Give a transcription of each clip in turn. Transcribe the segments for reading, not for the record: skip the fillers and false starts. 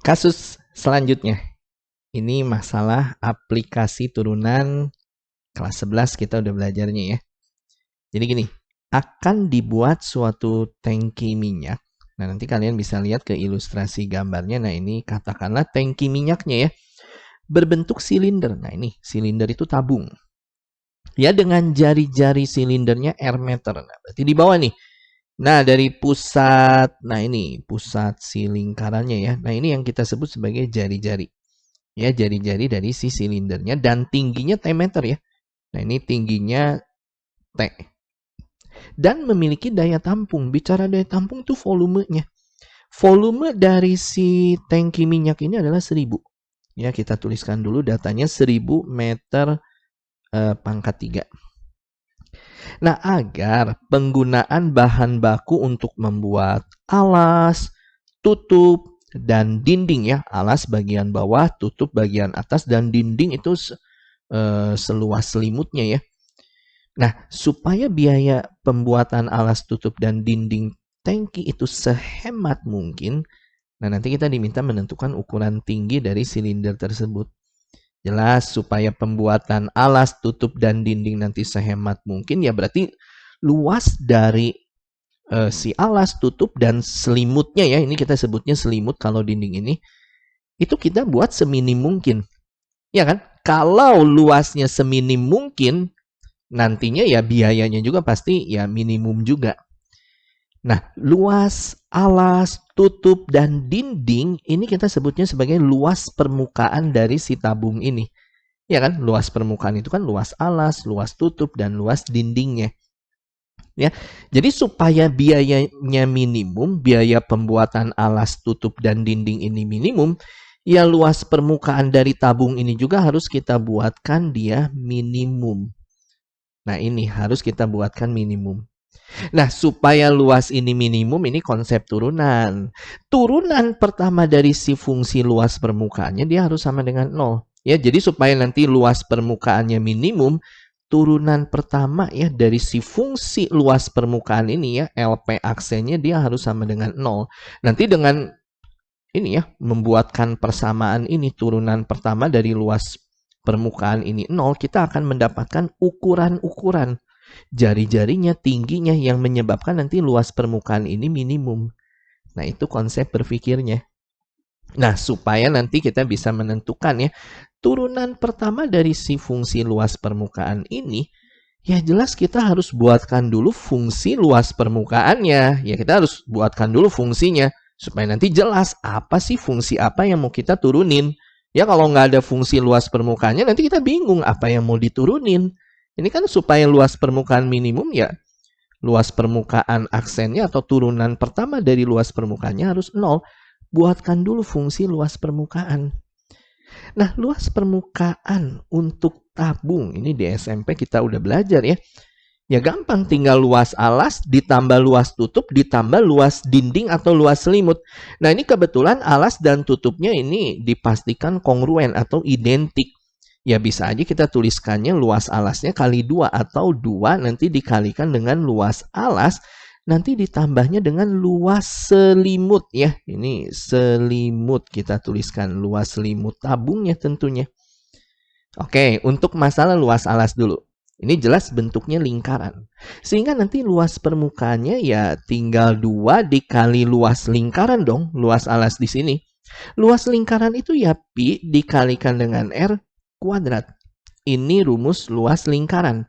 Kasus selanjutnya. Ini masalah aplikasi turunan kelas 11 kita udah belajarnya ya. Jadi gini, akan dibuat suatu tangki minyak. Nah, nanti kalian bisa lihat ke ilustrasi gambarnya. Nah, ini katakanlah tangki minyaknya ya. Berbentuk silinder. Nah, ini silinder itu tabung. Ya, dengan jari-jari silindernya R meter. Nah, berarti di bawah nih. Nah, dari pusat, nah ini pusat si lingkarannya ya. Nah, ini yang kita sebut sebagai jari-jari. Ya, jari-jari dari si silindernya dan tingginya T meter ya. Nah, ini tingginya T. Dan memiliki daya tampung. Bicara daya tampung itu volumenya. Volume dari si tangki minyak ini adalah 1000. Ya, kita tuliskan dulu datanya 1000 meter pangkat 3. Nah, agar penggunaan bahan baku untuk membuat alas, tutup, dan dinding ya. Alas bagian bawah, tutup bagian atas, dan dinding itu seluas selimutnya ya. Nah, supaya biaya pembuatan alas, tutup, dan dinding tangki itu sehemat mungkin, nah nanti kita diminta menentukan ukuran tinggi dari silinder tersebut. Jelas, supaya pembuatan alas, tutup, dan dinding nanti sehemat mungkin, ya berarti luas dari si alas, tutup, dan selimutnya ya, ini kita sebutnya selimut kalau dinding ini, itu kita buat seminim mungkin. Ya kan? Kalau luasnya seminim mungkin, nantinya ya biayanya juga pasti ya minimum juga. Nah, luas, alas, tutup, dan dinding ini kita sebutnya sebagai luas permukaan dari si tabung ini. Ya kan, luas permukaan itu kan luas alas, luas tutup, dan luas dindingnya. Ya, jadi supaya biayanya minimum, biaya pembuatan alas, tutup, dan dinding ini minimum, ya luas permukaan dari tabung ini juga harus kita buatkan dia minimum. Nah, ini harus kita buatkan minimum. Nah, supaya luas ini minimum, ini konsep turunan. Turunan pertama dari si fungsi luas permukaannya, dia harus sama dengan 0. Ya, jadi supaya nanti luas permukaannya minimum, turunan pertama ya dari si fungsi luas permukaan ini ya, LP aksennya dia harus sama dengan 0. Nanti dengan ini ya, membuatkan persamaan ini, turunan pertama dari luas permukaan ini 0, kita akan mendapatkan ukuran-ukuran jari-jarinya, tingginya yang menyebabkan nanti luas permukaan ini minimum. Nah, itu konsep berpikirnya. Nah, supaya nanti kita bisa menentukan ya, turunan pertama dari si fungsi luas permukaan ini, ya jelas kita harus buatkan dulu fungsi luas permukaannya. Ya, kita harus buatkan dulu fungsinya, supaya nanti jelas apa sih fungsi apa yang mau kita turunin. Ya, kalau nggak ada fungsi luas permukaannya, nanti kita bingung apa yang mau diturunin. Ini kan supaya luas permukaan minimum ya, luas permukaan aksennya atau turunan pertama dari luas permukaannya harus 0. Buatkan dulu fungsi luas permukaan. Nah, luas permukaan untuk tabung, ini di SMP kita udah belajar ya. Ya gampang, tinggal luas alas ditambah luas tutup ditambah luas dinding atau luas selimut. Nah, ini kebetulan alas dan tutupnya ini dipastikan kongruen atau identik. Ya bisa aja kita tuliskannya luas alasnya kali 2 atau 2 nanti dikalikan dengan luas alas, nanti ditambahnya dengan luas selimut ya. Ini selimut kita tuliskan luas selimut tabungnya tentunya. Oke, untuk masalah luas alas dulu. Ini jelas bentuknya lingkaran. Sehingga nanti luas permukaannya ya tinggal 2 dikali luas lingkaran dong, luas alas di sini. Luas lingkaran itu ya pi dikalikan dengan R kuadrat. Ini rumus luas lingkaran.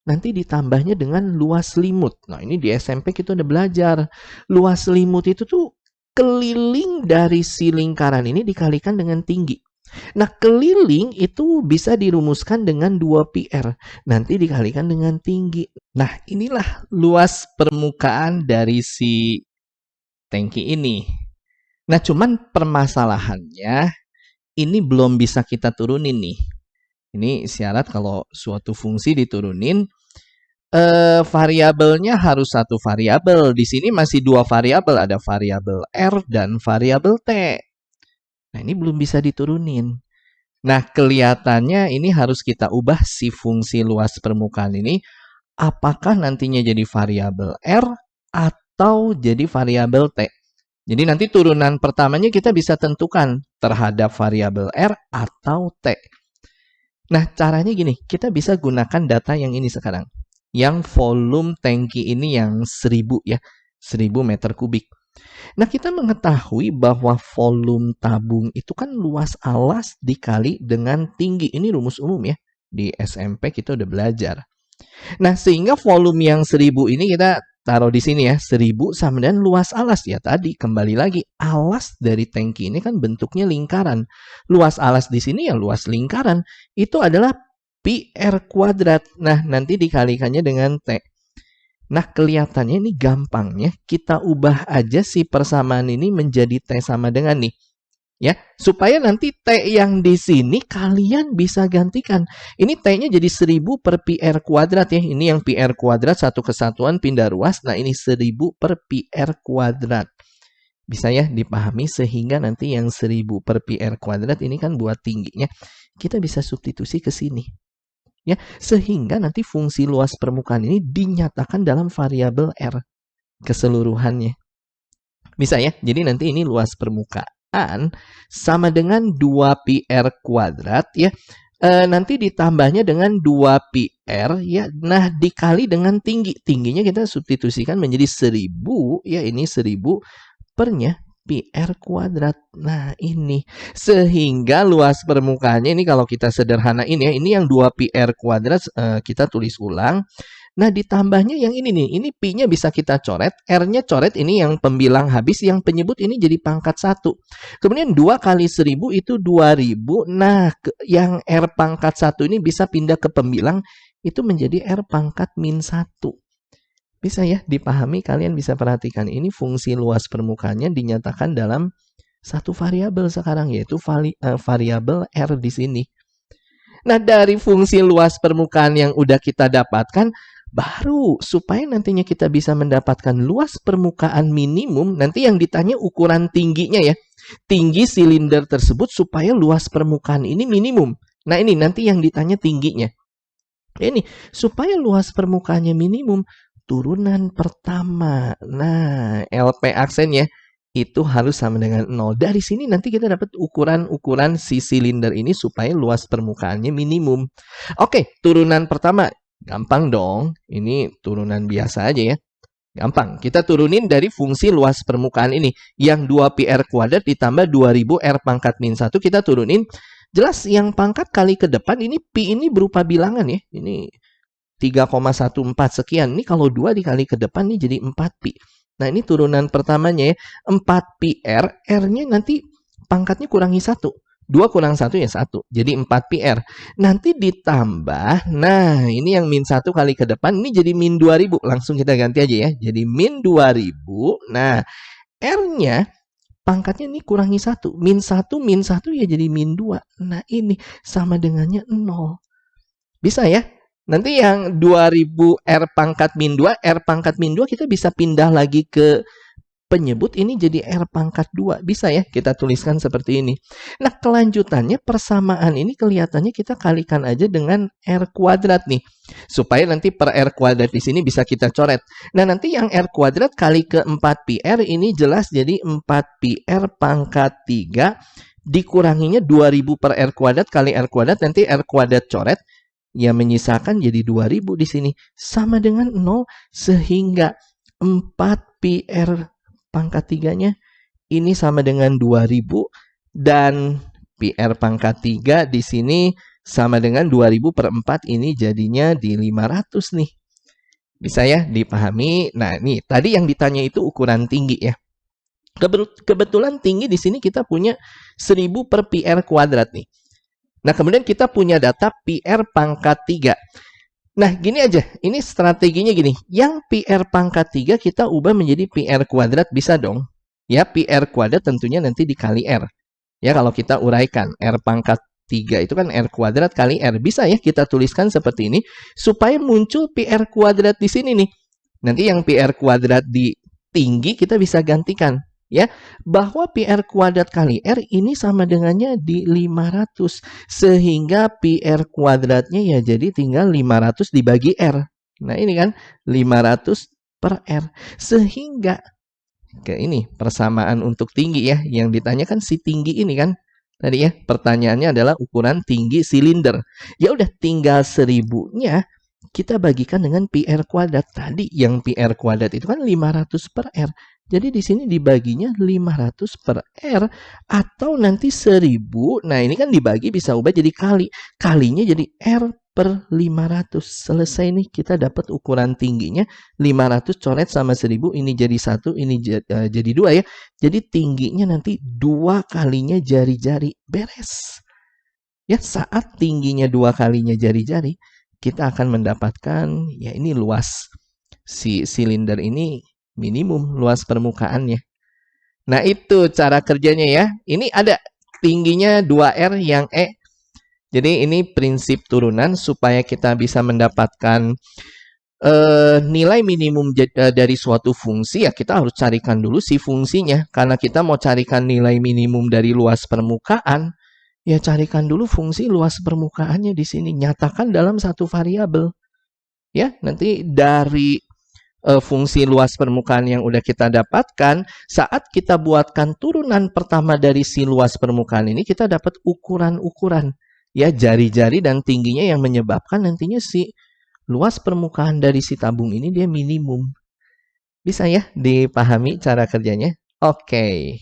Nanti ditambahnya dengan luas selimut. Nah, ini di SMP kita udah belajar. Luas selimut itu tuh keliling dari si lingkaran ini dikalikan dengan tinggi. Nah, keliling itu bisa dirumuskan dengan 2πr. Nanti dikalikan dengan tinggi. Nah, inilah luas permukaan dari si tangki ini. Nah, cuman permasalahannya ini belum bisa kita turunin nih. Ini syarat kalau suatu fungsi diturunin, variabelnya harus satu variabel. Di sini masih 2 variabel, ada variabel R dan variabel T. Nah, ini belum bisa diturunin. Nah, kelihatannya ini harus kita ubah si fungsi luas permukaan ini, apakah nantinya jadi variabel R atau jadi variabel T. Jadi nanti turunan pertamanya kita bisa tentukan terhadap variabel R atau T. Nah, caranya gini, kita bisa gunakan data yang ini sekarang. Yang volume tangki ini yang 1000 ya, 1000 meter kubik. Nah, kita mengetahui bahwa volume tabung itu kan luas alas dikali dengan tinggi. Ini rumus umum ya. Di SMP kita udah belajar. Nah, sehingga volume yang 1000 ini kita taruh di sini ya. 1000 sama dengan luas alas. Ya tadi, kembali lagi. Alas dari tangki ini kan bentuknya lingkaran. Luas alas di sini ya luas lingkaran. Itu adalah pi R kuadrat. Nah, nanti dikalikannya dengan T. Nah, kelihatannya ini gampangnya kita ubah aja si persamaan ini menjadi T sama dengan nih. Ya, supaya nanti T yang di sini kalian bisa gantikan. Ini T-nya jadi 1000 per pi R kuadrat ya. Ini yang pi R kuadrat satu kesatuan pindah ruas. Nah, ini 1000 per pi R kuadrat. Bisa ya dipahami sehingga nanti yang 1000 per pi R kuadrat ini kan buat tingginya. Kita bisa substitusi ke sini. Ya, sehingga nanti fungsi luas permukaan ini dinyatakan dalam variabel R keseluruhannya. Bisa ya? Jadi nanti ini luas permukaan sama dengan 2 pi R kuadrat ya. Nanti ditambahnya dengan 2 pi R ya. Nah, dikali dengan tinggi. Tingginya kita substitusikan menjadi 1000 ya, ini 1000 pernya pi R kuadrat. Nah, ini. Sehingga luas permukaannya ini kalau kita sederhanain ya, ini yang 2 pi R kuadrat kita tulis ulang. Nah, ditambahnya yang ini nih. Ini pi-nya bisa kita coret, R-nya coret, ini yang pembilang habis, yang penyebut ini jadi pangkat 1. Kemudian 2 kali 1000 itu 2000. Nah, yang R pangkat 1 ini bisa pindah ke pembilang, itu menjadi R pangkat min 1. Bisa ya dipahami, kalian bisa perhatikan ini fungsi luas permukaannya dinyatakan dalam satu variabel sekarang, yaitu variabel R di sini. Nah, dari fungsi luas permukaan yang udah kita dapatkan, baru supaya nantinya kita bisa mendapatkan luas permukaan minimum, nanti yang ditanya ukuran tingginya ya. Tinggi silinder tersebut supaya luas permukaan ini minimum. Nah, ini nanti yang ditanya tingginya. Ini supaya luas permukaannya minimum, turunan pertama. Nah, LP aksennya itu harus sama dengan 0. Dari sini nanti kita dapat ukuran-ukuran si silinder ini supaya luas permukaannya minimum. Oke, turunan pertama. Gampang dong. Ini turunan biasa aja ya. Gampang. Kita turunin dari fungsi luas permukaan ini. Yang 2 pi R kuadrat ditambah 2000 R pangkat min 1. Kita turunin. Jelas yang pangkat kali ke depan ini pi ini berupa bilangan ya. Ini 3,14 sekian. Ini kalau 2 dikali ke depan ini jadi 4 pi. Nah, ini turunan pertamanya ya. 4 pi R. R-nya nanti pangkatnya kurangi 1. 2 kurang 1 ya 1. Jadi 4 pi R. Nanti ditambah. Nah, ini yang min 1 kali ke depan. Ini jadi min 2000. Langsung kita ganti aja ya. Jadi min 2000. Nah, R-nya pangkatnya ini kurangi 1. Min 1 ya jadi min 2. Nah, ini sama dengannya 0. Bisa ya? Nanti yang 2000 R pangkat min 2, R pangkat min 2 kita bisa pindah lagi ke penyebut, ini jadi R pangkat 2. Bisa ya kita tuliskan seperti ini. Nah, kelanjutannya persamaan ini kelihatannya kita kalikan aja dengan R kuadrat nih. Supaya nanti per R kuadrat di sini bisa kita coret. Nah, nanti yang R kuadrat kali ke 4 pi R ini jelas jadi 4 pi R pangkat 3. Dikuranginya 2000 per R kuadrat kali R kuadrat, nanti R kuadrat coret. Ya, menyisakan jadi 2000 di sini. Sama dengan 0, sehingga 4 pi R pangkat 3-nya ini sama dengan 2000. Dan pi R pangkat 3 di sini sama dengan 2000 per 4. Ini jadinya di 500 nih. Bisa ya dipahami? Nah, nih tadi yang ditanya itu ukuran tinggi ya. Kebetulan tinggi di sini kita punya 1000 per pi R kuadrat nih. Nah, kemudian kita punya data pi R pangkat 3. Nah, gini aja. Ini strateginya gini. Yang pi R pangkat 3 kita ubah menjadi pi R kuadrat. Bisa dong. Ya, pi R kuadrat tentunya nanti dikali R. Ya, kalau kita uraikan. R pangkat 3 itu kan R kuadrat kali R. Bisa ya kita tuliskan seperti ini. Supaya muncul pi R kuadrat di sini nih. Nanti yang pi R kuadrat di tinggi kita bisa gantikan. Ya, bahwa pi R kuadrat kali R ini sama dengannya di 500. Sehingga pi R kuadratnya ya jadi tinggal 500 dibagi R. Nah, ini kan 500 per R. Sehingga ke ini, persamaan untuk tinggi ya. Yang ditanyakan si tinggi ini kan. Tadi ya, pertanyaannya adalah ukuran tinggi silinder. Ya udah, tinggal 1000-nya kita bagikan dengan pi r kuadrat. Tadi yang pi r kuadrat itu kan 500 per R. Jadi di sini dibaginya 500 per R. Atau nanti 1000, nah ini kan dibagi bisa ubah jadi kali. Kalinya jadi R per 500. Selesai nih, kita dapat ukuran tingginya 500 coret sama 1000. Ini jadi 1, ini jadi 2 ya. Jadi tingginya nanti 2 kalinya jari-jari. Beres. Ya, saat tingginya 2 kalinya jari-jari, kita akan mendapatkan, ya ini luas si silinder ini minimum luas permukaannya. Nah, itu cara kerjanya ya. Ini ada tingginya 2R yang E. Jadi ini prinsip turunan supaya kita bisa mendapatkan nilai minimum dari suatu fungsi, ya kita harus carikan dulu si fungsinya. Karena kita mau carikan nilai minimum dari luas permukaan, ya carikan dulu fungsi luas permukaannya di sini. Nyatakan dalam satu variabel. Ya, nanti dari fungsi luas permukaan yang udah kita dapatkan, saat kita buatkan turunan pertama dari si luas permukaan ini, kita dapat ukuran-ukuran. Ya, jari-jari dan tingginya yang menyebabkan nantinya si luas permukaan dari si tabung ini dia minimum. Bisa ya dipahami cara kerjanya? Oke.